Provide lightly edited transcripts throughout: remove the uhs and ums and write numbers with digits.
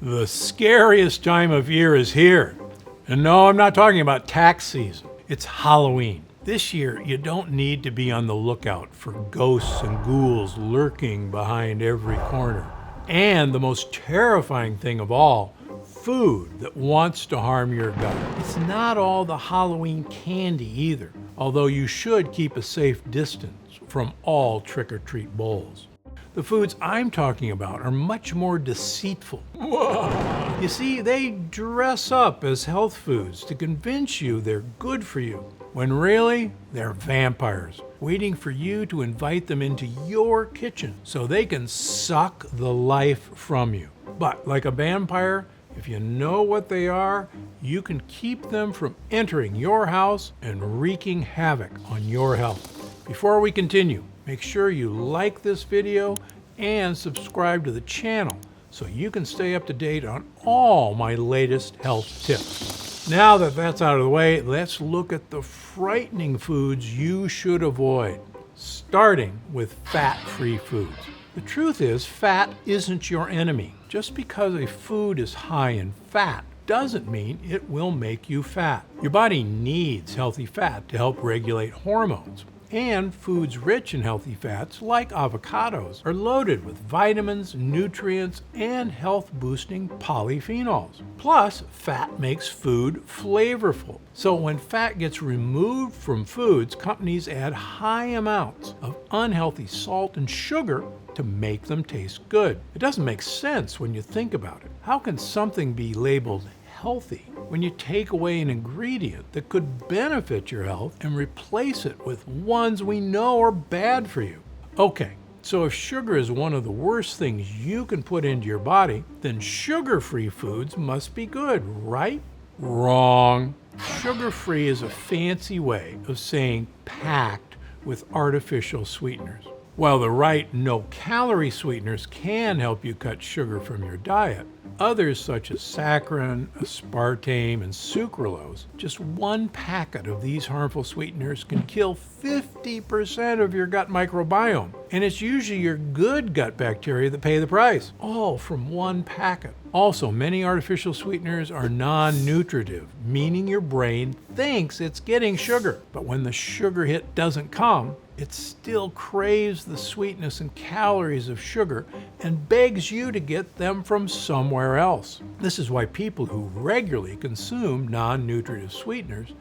The scariest time of year is here. And no, I'm not talking about tax season. It's Halloween. This year, you don't need to be on the lookout for ghosts and ghouls lurking behind every corner. And the most terrifying thing of all, food that wants to harm your gut. It's not all the Halloween candy either, although you should keep a safe distance from all trick-or-treat bowls. The foods I'm talking about are much more deceitful. You see, they dress up as health foods to convince you they're good for you, when really, they're vampires, waiting for you to invite them into your kitchen so they can suck the life from you. But like a vampire, if you know what they are, you can keep them from entering your house and wreaking havoc on your health. Before we continue, make sure you like this video and subscribe to the channel so you can stay up to date on all my latest health tips. Now that that's out of the way, let's look at the frightening foods you should avoid, starting with fat-free foods. The truth is, fat isn't your enemy. Just because a food is high in fat doesn't mean it will make you fat. Your body needs healthy fat to help regulate hormones. And foods rich in healthy fats, like avocados, are loaded with vitamins, nutrients, and health-boosting polyphenols. Plus, fat makes food flavorful. So when fat gets removed from foods, companies add high amounts of unhealthy salt and sugar to make them taste good. It doesn't make sense when you think about it. How can something be labeled healthy when you take away an ingredient that could benefit your health and replace it with ones we know are bad for you? Okay, so if sugar is one of the worst things you can put into your body, then sugar-free foods must be good, right? Wrong. Sugar-free is a fancy way of saying packed with artificial sweeteners. While the right no-calorie sweeteners can help you cut sugar from your diet, others such as saccharin, aspartame, and sucralose, just one packet of these harmful sweeteners can kill 50% of your gut microbiome. And it's usually your good gut bacteria that pay the price, all from one packet. Also, many artificial sweeteners are non-nutritive, meaning your brain thinks it's getting sugar. But when the sugar hit doesn't come, it still craves the sweetness and calories of sugar and begs you to get them from somewhere else. This is why people who regularly consume non-nutritive sweeteners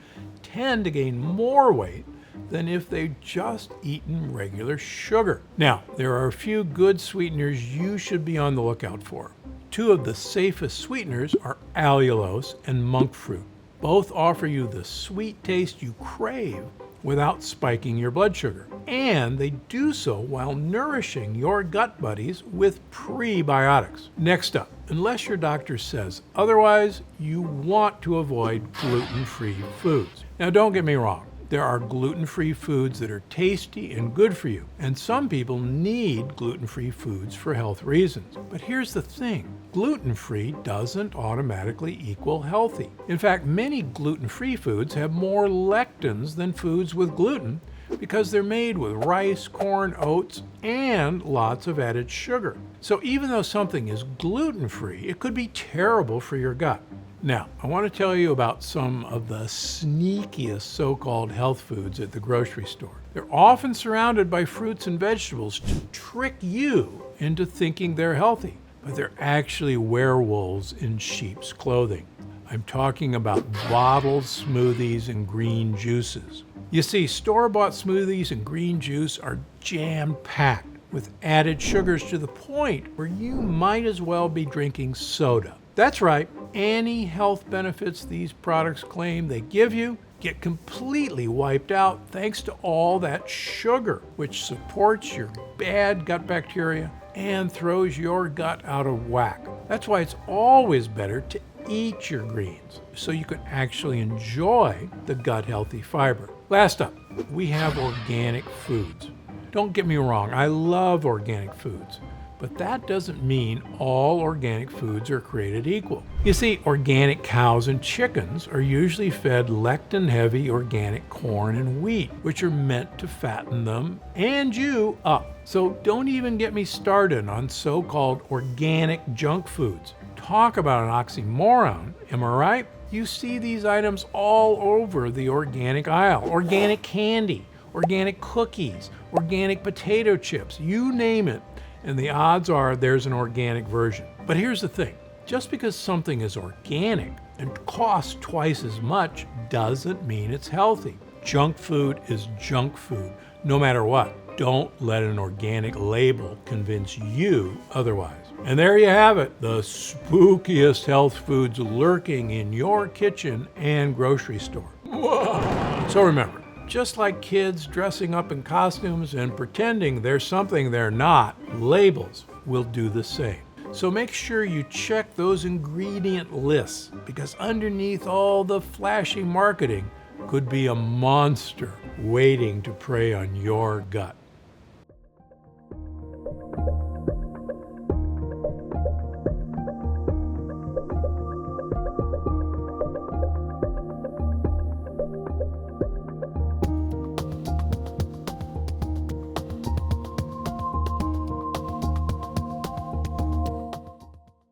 tend to gain more weight than if they'd just eaten regular sugar. Now, there are a few good sweeteners you should be on the lookout for. Two of the safest sweeteners are allulose and monk fruit. Both offer you the sweet taste you crave without spiking your blood sugar. And they do so while nourishing your gut buddies with prebiotics. Next up, unless your doctor says otherwise, you want to avoid gluten-free foods. Now, don't get me wrong. There are gluten-free foods that are tasty and good for you, and some people need gluten-free foods for health reasons. But here's the thing, gluten-free doesn't automatically equal healthy. In fact, many gluten-free foods have more lectins than foods with gluten because they're made with rice, corn, oats, and lots of added sugar. So even though something is gluten-free, it could be terrible for your gut. Now, I want to tell you about some of the sneakiest so-called health foods at the grocery store. They're often surrounded by fruits and vegetables to trick you into thinking they're healthy, but they're actually werewolves in sheep's clothing. I'm talking about bottled smoothies and green juices. You see, store-bought smoothies and green juice are jam-packed with added sugars to the point where you might as well be drinking soda. That's right, any health benefits these products claim they give you get completely wiped out thanks to all that sugar, which supports your bad gut bacteria and throws your gut out of whack. That's why it's always better to eat your greens so you can actually enjoy the gut-healthy fiber. Last up, we have organic foods. Don't get me wrong, I love organic foods, But that doesn't mean all organic foods are created equal. You see, organic cows and chickens are usually fed lectin-heavy organic corn and wheat, which are meant to fatten them and you up. So don't even get me started on so-called organic junk foods. Talk about an oxymoron, am I right? You see these items all over the organic aisle. Organic candy, organic cookies, organic potato chips, you name it. And the odds are there's an organic version. But here's the thing, just because something is organic and costs twice as much doesn't mean it's healthy. Junk food is junk food, no matter what. Don't let an organic label convince you otherwise. And there you have it, the spookiest health foods lurking in your kitchen and grocery store. So remember, just like kids dressing up in costumes and pretending they're something they're not, labels will do the same. So make sure you check those ingredient lists, because underneath all the flashy marketing could be a monster waiting to prey on your gut.